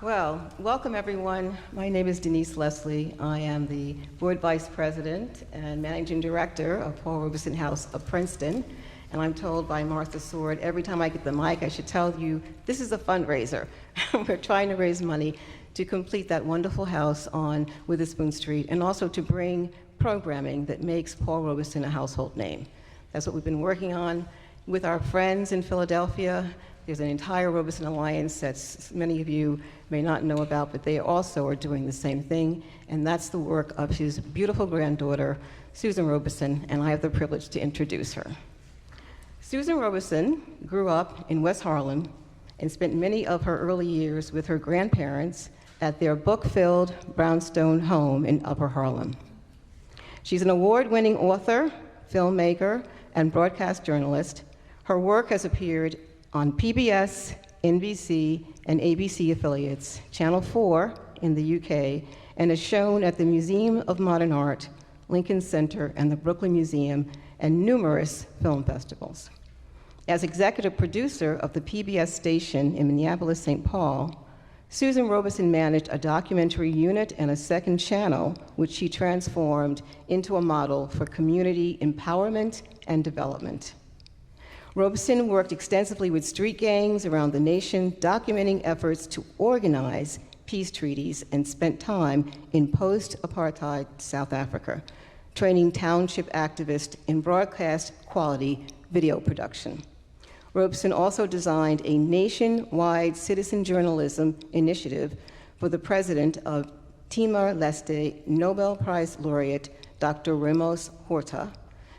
Well, welcome everyone. My name is Denise Leslie. I am the Board Vice President and Managing Director of Paul Robeson House of Princeton. And I'm told by Martha Sword, every time I get the mic, I should tell you, this is a fundraiser. We're trying to raise money to complete that wonderful house on Witherspoon Street, and also to bring programming that makes Paul Robeson a household name. That's what we've been working on with our friends in Philadelphia. There's an entire Robeson Alliance that many of you may not know about, but they also are doing the same thing, and that's the work of his beautiful granddaughter, Susan Robeson, and I have the privilege to introduce her. Susan Robeson grew up in West Harlem and spent many of her early years with her grandparents at their book-filled brownstone home in Upper Harlem. She's an award-winning author, filmmaker, and broadcast journalist. Her work has appeared on PBS, NBC, and ABC affiliates, Channel 4 in the UK, and is shown at the Museum of Modern Art, Lincoln Center, and the Brooklyn Museum, and numerous film festivals. As executive producer of the PBS station in Minneapolis, St. Paul, Susan Robeson managed a documentary unit and a second channel, which she transformed into a model for community empowerment and development. Robeson worked extensively with street gangs around the nation, documenting efforts to organize peace treaties, and spent time in post-apartheid South Africa, training township activists in broadcast quality video production. Robeson also designed a nationwide citizen journalism initiative for the president of Timor-Leste Nobel Prize laureate, Dr. Ramos Horta,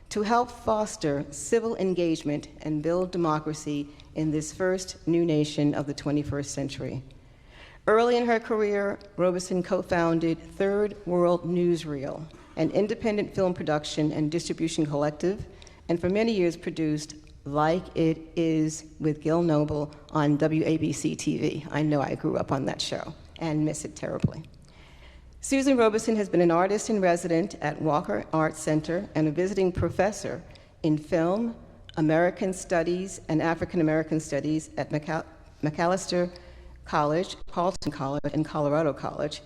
to help foster civil engagement and build democracy in this first new nation of the 21st century. Early in her career, Robeson co-founded Third World Newsreel, an independent film production and distribution collective, and for many years produced Like It Is with Gil Noble on WABC TV. I know I grew up on that show and miss it terribly. Susan Robeson has been an artist in resident at Walker Art Center and a visiting professor in film, American Studies, and African American Studies at Macalester College, Carleton College, and Colorado College.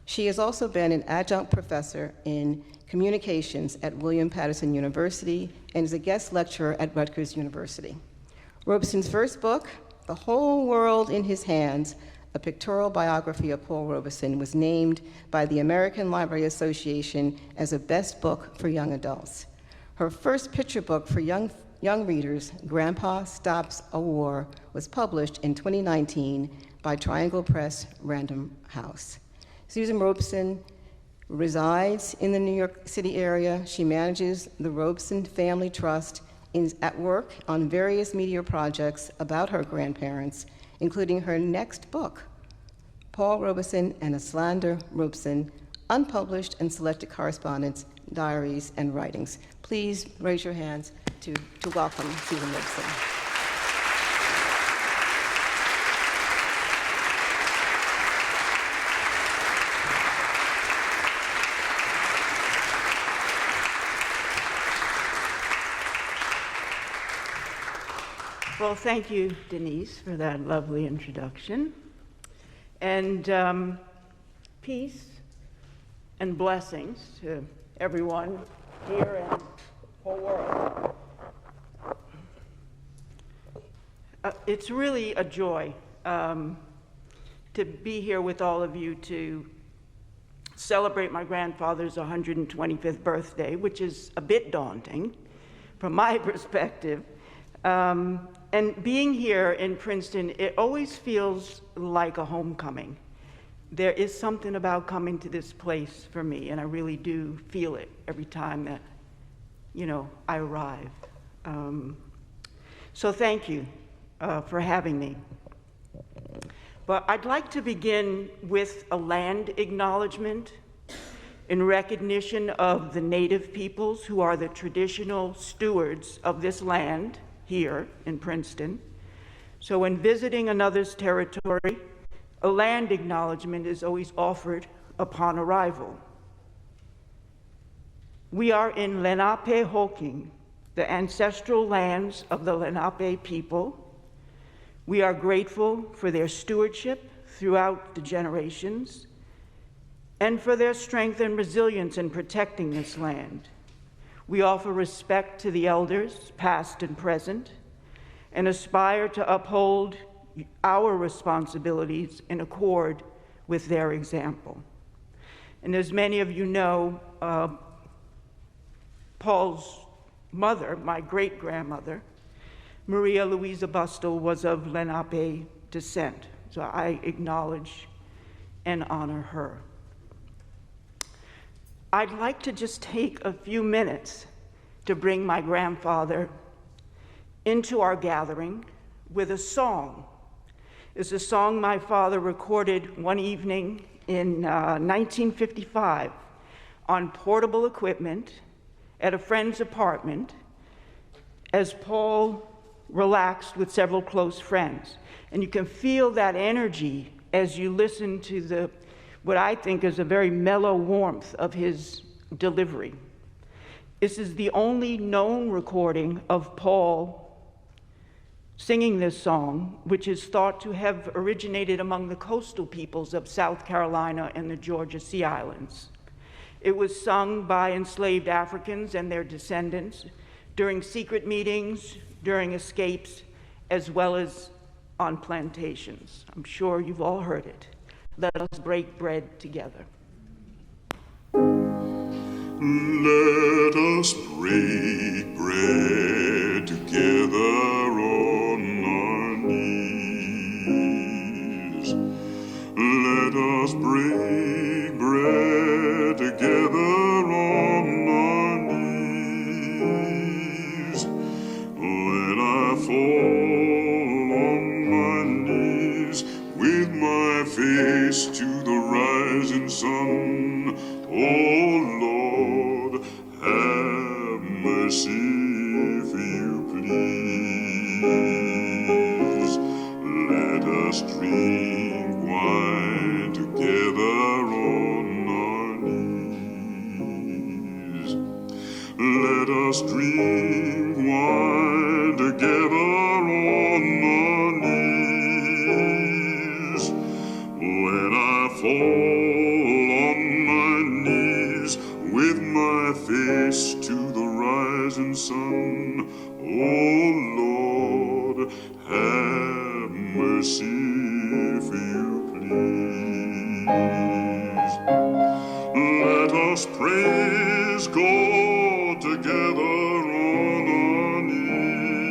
She has also been an adjunct professor in communications at William Patterson University and is a guest lecturer at Rutgers University. Robeson's first book, The Whole World in His Hands, a pictorial biography of Paul Robeson, was named by the American Library Association as a best book for young adults. Her first picture book for young readers, Grandpa Stops a War, was published in 2019 by Triangle Press Random House. Susan Robeson resides in the New York City area. She manages the Robeson Family Trust, is at work on various media projects about her grandparents, including her next book, Paul Robeson and Aslander Robeson, Unpublished and Selected Correspondence, Diaries, and Writings. Please raise your hands to welcome Susan Robeson. Well, thank you, Denise, for that lovely introduction. And peace and blessings to everyone here and the whole world. It's really a joy to be here with all of you to celebrate my grandfather's 125th birthday, which is a bit daunting from my perspective. And being here in Princeton, it always feels like a homecoming. There is something about coming to this place for me, and I really do feel it every time that, I arrive. So thank you for having me. But I'd like to begin with a land acknowledgement in recognition of the Native peoples who are the traditional stewards of this land here in Princeton. So when visiting another's territory, a land acknowledgement is always offered upon arrival. We are in Lenape-Hoking, the ancestral lands of the Lenape people. We are grateful for their stewardship throughout the generations, and for their strength and resilience in protecting this land. We offer respect to the elders, past and present, and aspire to uphold our responsibilities in accord with their example. And as many of you know, Paul's mother, my great-grandmother, Maria Louisa Bustle, was of Lenape descent, so I acknowledge and honor her. I'd like to just take a few minutes to bring my grandfather into our gathering with a song. It's a song my father recorded one evening in 1955 on portable equipment at a friend's apartment as Paul relaxed with several close friends. And you can feel that energy as you listen to what I think is a very mellow warmth of his delivery. This is the only known recording of Paul singing this song, which is thought to have originated among the coastal peoples of South Carolina and the Georgia Sea Islands. It was sung by enslaved Africans and their descendants during secret meetings, during escapes, as well as on plantations. I'm sure you've all heard it. Let us break bread together. Let us break bread together on our knees. Let us break bread together on our knees. When I fall on my knees with my face to the rising sun, oh Lord, have mercy if you please. Let us drink wine together on our knees. Let us drink wine together on our knees. When I fall on my knees with my face to the rising sun, oh Lord, have mercy if you please. Let us praise God together on our knees.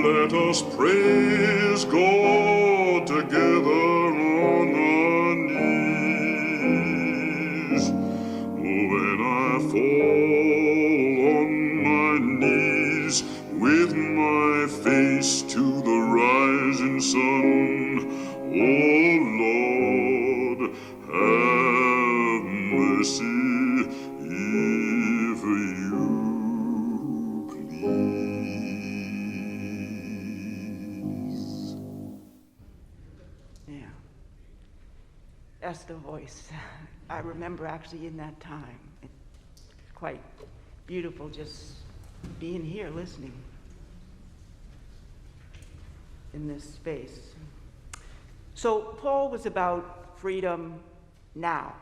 Let us praise God together on our knees. When I fall on my knees with my face to the rising sun, oh Lord, have mercy if you please. Yeah, that's the voice. I remember actually in that time. It's quite beautiful just being here listening in this space. So Paul was about freedom now.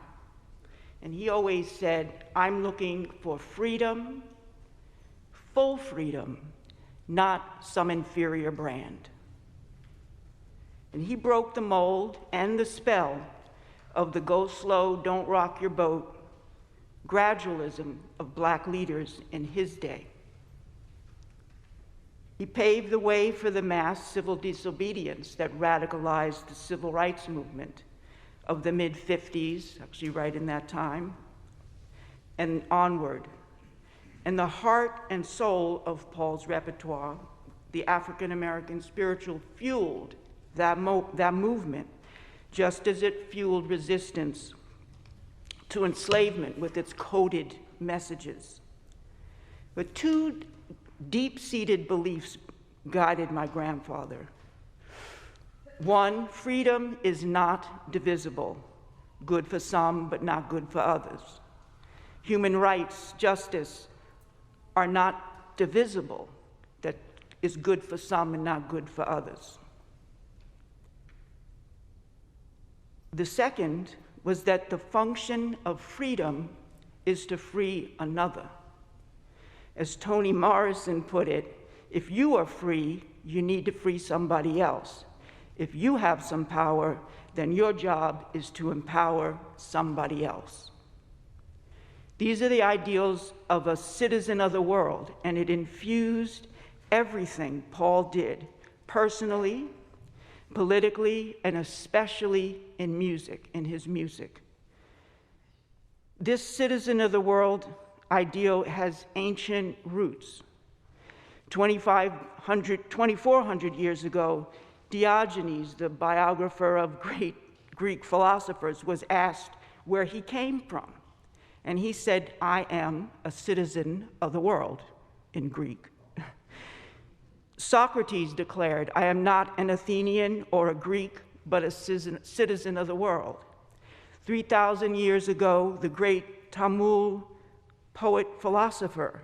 And he always said, I'm looking for freedom, full freedom, not some inferior brand. And he broke the mold and the spell of the go slow, don't rock your boat, gradualism of Black leaders in his day. He paved the way for the mass civil disobedience that radicalized the civil rights movement of the mid-50s, actually right in that time, and onward. And the heart and soul of Paul's repertoire, the African-American spiritual, fueled that movement, just as it fueled resistance to enslavement with its coded messages. But two deep-seated beliefs guided my grandfather. One, freedom is not divisible, good for some but not good for others. Human rights, justice are not divisible, that is good for some and not good for others. The second was that the function of freedom is to free another. As Toni Morrison put it, if you are free, you need to free somebody else. If you have some power, then your job is to empower somebody else. These are the ideals of a citizen of the world, and it infused everything Paul did, personally, politically, and especially in music, in his music. This citizen of the world ideal has ancient roots. 2,400 years ago, Diogenes, the biographer of great Greek philosophers, was asked where he came from. And he said, "I am a citizen of the world," in Greek. Socrates declared, "I am not an Athenian or a Greek, but a citizen of the world." 3,000 years ago, the great Tamil poet-philosopher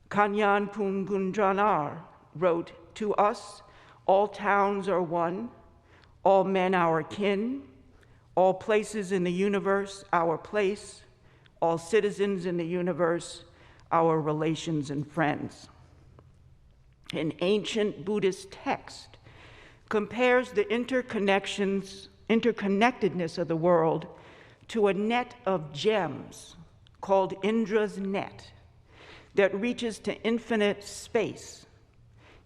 Kanyan Pungundranar wrote, "To us, all towns are one, all men our kin, all places in the universe our place, all citizens in the universe our relations and friends." An ancient Buddhist text compares the interconnectedness of the world to a net of gems called Indra's net that reaches to infinite space.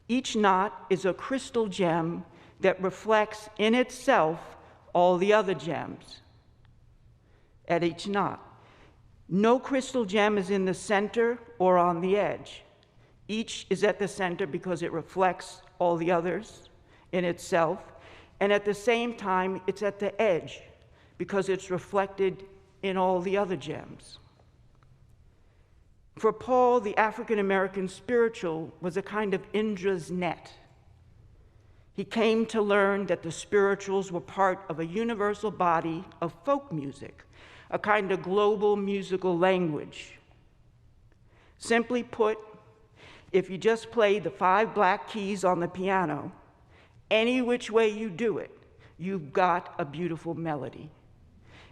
Each knot is a crystal gem that reflects in itself all the other gems at each knot. No crystal gem is in the center or on the edge. Each is at the center because it reflects all the others in itself, and at the same time, it's at the edge because it's reflected in all the other gems. For Paul, the African-American spiritual was a kind of Indra's net. He came to learn that the spirituals were part of a universal body of folk music, a kind of global musical language. Simply put, if you just play the 5 black keys on the piano, any which way you do it, you've got a beautiful melody.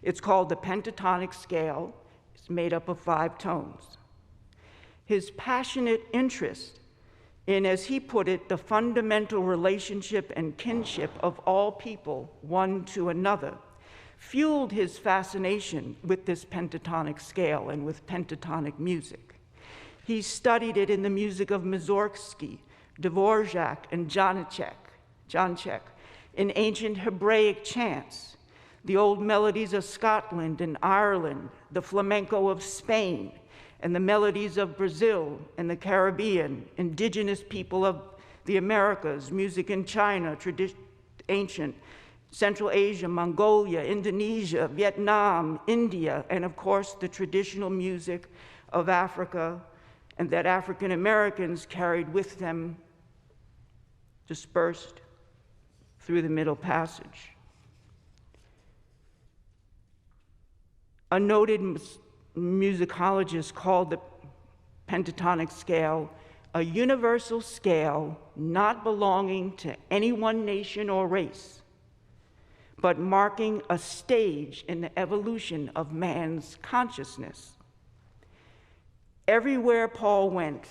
It's called the pentatonic scale. It's made up of 5 tones. His passionate interest in, as he put it, the fundamental relationship and kinship of all people, one to another, fueled his fascination with this pentatonic scale and with pentatonic music. He studied it in the music of Mussorgsky, Dvorak, and Janacek, in ancient Hebraic chants, the old melodies of Scotland and Ireland, the flamenco of Spain, and the melodies of Brazil and the Caribbean, indigenous people of the Americas, music in China, ancient, Central Asia, Mongolia, Indonesia, Vietnam, India, and of course the traditional music of Africa, and that African Americans carried with them, dispersed through the Middle Passage. A noted musicologist called the pentatonic scale a universal scale not belonging to any one nation or race, but marking a stage in the evolution of man's consciousness. Everywhere Paul went,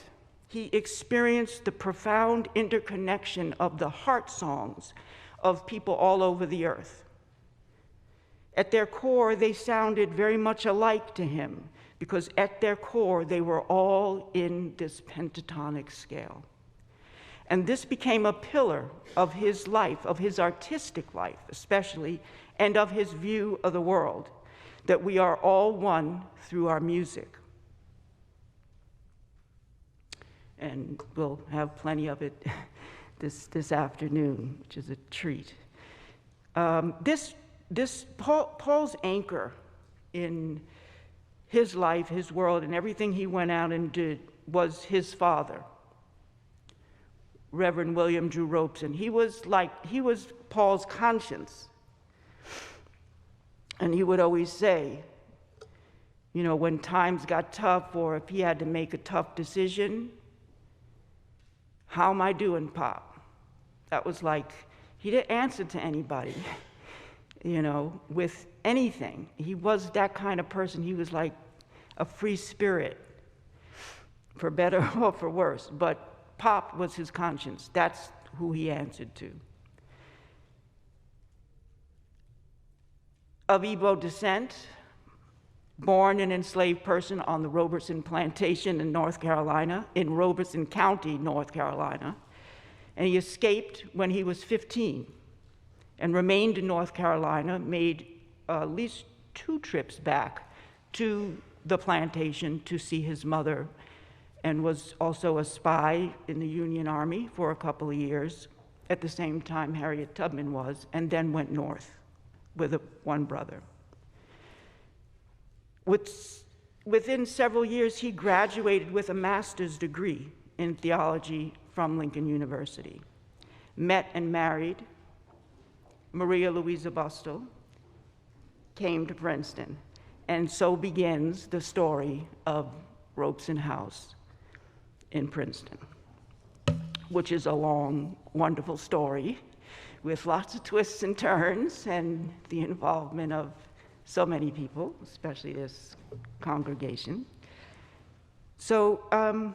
he experienced the profound interconnection of the heart songs of people all over the earth. At their core, they sounded very much alike to him, because at their core, they were all in this pentatonic scale. And this became a pillar of his life, of his artistic life especially, and of his view of the world, that we are all one through our music. And we'll have plenty of it this afternoon, which is a treat. Paul's anchor in his life, his world, and everything he went out and did was his father, Reverend William Drew Robeson. He was Paul's conscience. And he would always say, you know, when times got tough or if he had to make a tough decision, "How am I doing, Pop?" That was like, he didn't answer to anybody. with anything. He was that kind of person. He was like a free spirit, for better or for worse. But Pop was his conscience. That's who he answered to. Of Igbo descent, born an enslaved person on the Robeson plantation in North Carolina, in Robeson County, North Carolina, and he escaped when he was 15 and remained in North Carolina, made at least 2 trips back to the plantation to see his mother, and was also a spy in the Union Army for a couple of years, at the same time Harriet Tubman was, and then went north with one brother. Within several years, he graduated with a master's degree in theology from Lincoln University, met and married Maria Louisa Bustle, came to Princeton, and so begins the story of Robeson House in Princeton, which is a long, wonderful story with lots of twists and turns and the involvement of so many people, especially this congregation. So I'm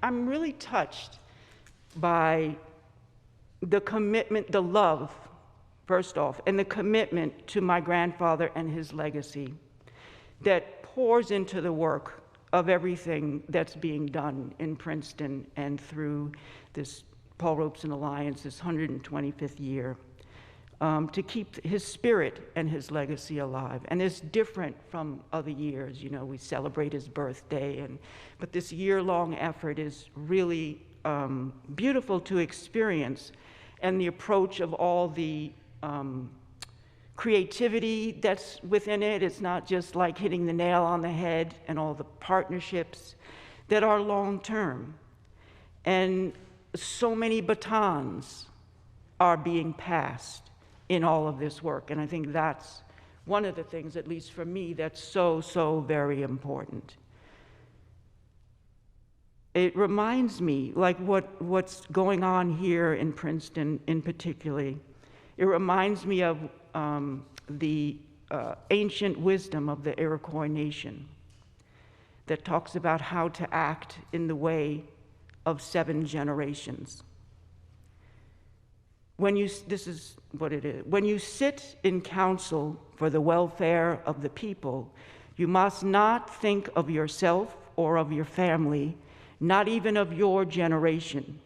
really touched by the commitment, the love, first off, and the commitment to my grandfather and his legacy that pours into the work of everything that's being done in Princeton and through this Paul Robeson Alliance, this 125th year, to keep his spirit and his legacy alive. And it's different from other years. We celebrate his birthday, but this year-long effort is really beautiful to experience, and the approach of all the creativity that's within it. It's not just like hitting the nail on the head, and all the partnerships that are long-term. And so many batons are being passed in all of this work. And I think that's one of the things, at least for me, that's so, so very important. It reminds me, like what's going on here in Princeton in particular, it reminds me of the ancient wisdom of the Iroquois nation that talks about how to act in the way of 7 generations. This is what it is. When you sit in council for the welfare of the people, you must not think of yourself or of your family, not even of your generation.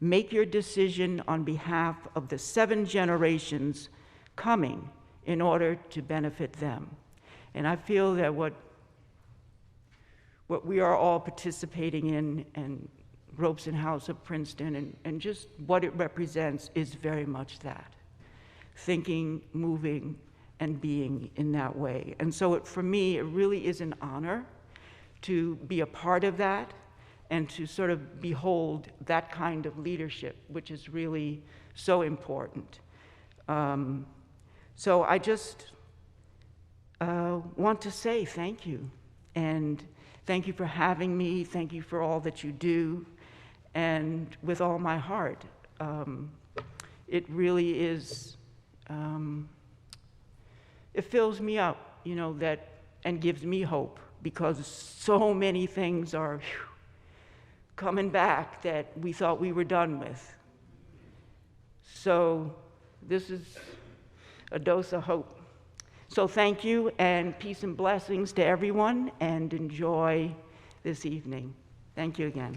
Make your decision on behalf of the 7 generations coming in order to benefit them. And I feel that what we are all participating in, and Robeson House of Princeton, and just what it represents is very much that. Thinking, moving, and being in that way. And so for me, it really is an honor to be a part of that and to sort of behold that kind of leadership, which is really so important. So I just want to say thank you. And thank you for having me. Thank you for all that you do. And with all my heart, it really is, it fills me up, and gives me hope, because so many things are coming back that we thought we were done with. So this is a dose of hope. So thank you, and peace and blessings to everyone, and enjoy this evening. Thank you again.